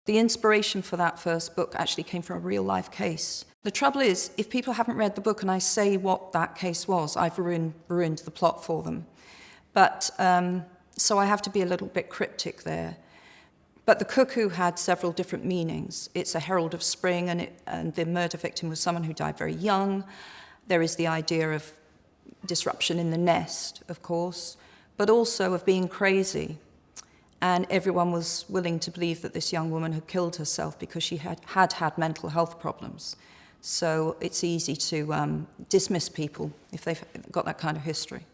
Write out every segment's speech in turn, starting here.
The inspiration for that first book actually came from a real-life case. The trouble is, if people haven't read the book and I say what that case was, I've ruined the plot for them. But so I have to be a little bit cryptic there. But the cuckoo had several different meanings. It's a herald of spring, and the murder victim was someone who died very young. There is the idea of disruption in the nest, of course, but also of being crazy. And everyone was willing to believe that this young woman had killed herself because she had mental health problems. So it's easy to dismiss people if they've got that kind of history.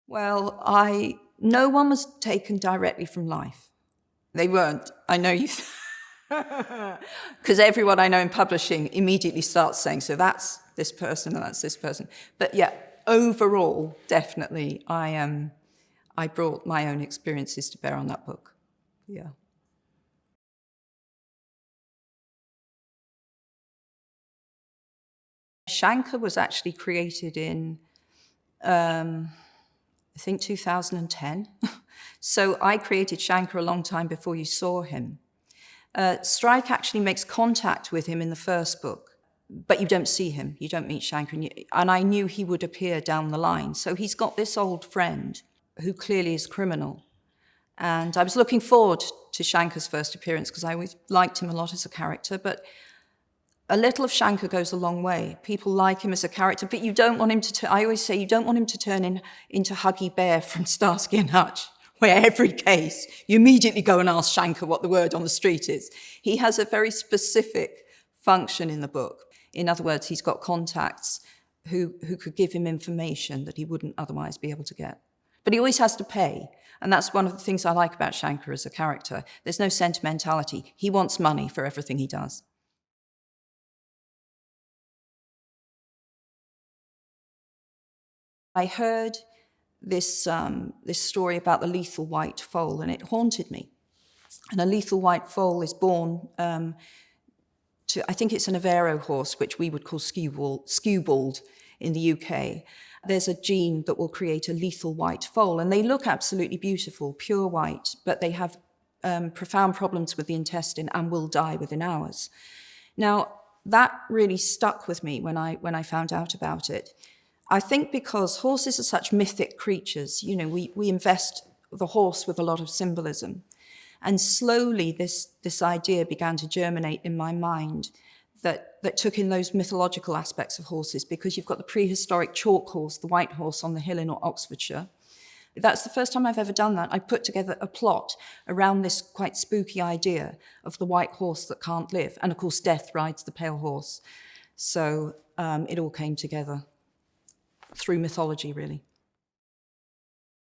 Well, no one was taken directly from life. They weren't. I know you, because everyone I know in publishing immediately starts saying, so that's this person and that's this person. But yeah, overall, definitely, I brought my own experiences to bear on that book. Yeah. Shankar was actually created in, I think 2010. So I created Shankar a long time before you saw him. Strike actually makes contact with him in the first book, but you don't see him, you don't meet Shankar, and I knew he would appear down the line. So he's got this old friend who clearly is criminal. And I was looking forward to Shankar's first appearance because I always liked him a lot as a character, but a little of Shankar goes a long way. People like him as a character, but you don't want him to I always say you don't want him to turn into Huggy Bear from Starsky and Hutch, where every case you immediately go and ask Shankar what the word on the street is. He has a very specific function in the book. In other words, he's got contacts who could give him information that he wouldn't otherwise be able to get. But he always has to pay. And that's one of the things I like about Shankar as a character. There's no sentimentality. He wants money for everything he does. I heard this story about the lethal white foal, and it haunted me. And a lethal white foal is born I think it's an Avero horse, which we would call skewbald in the UK. There's a gene that will create a lethal white foal, and they look absolutely beautiful, pure white, but they have profound problems with the intestine and will die within hours. Now, that really stuck with me when I found out about it. I think because horses are such mythic creatures, you know, we invest the horse with a lot of symbolism. And slowly this idea began to germinate in my mind that took in those mythological aspects of horses, because you've got the prehistoric chalk horse, the white horse on the hill in Oxfordshire. That's the first time I've ever done that. I put together a plot around this quite spooky idea of the white horse that can't live. And of course, death rides the pale horse. So it all came together through mythology, really.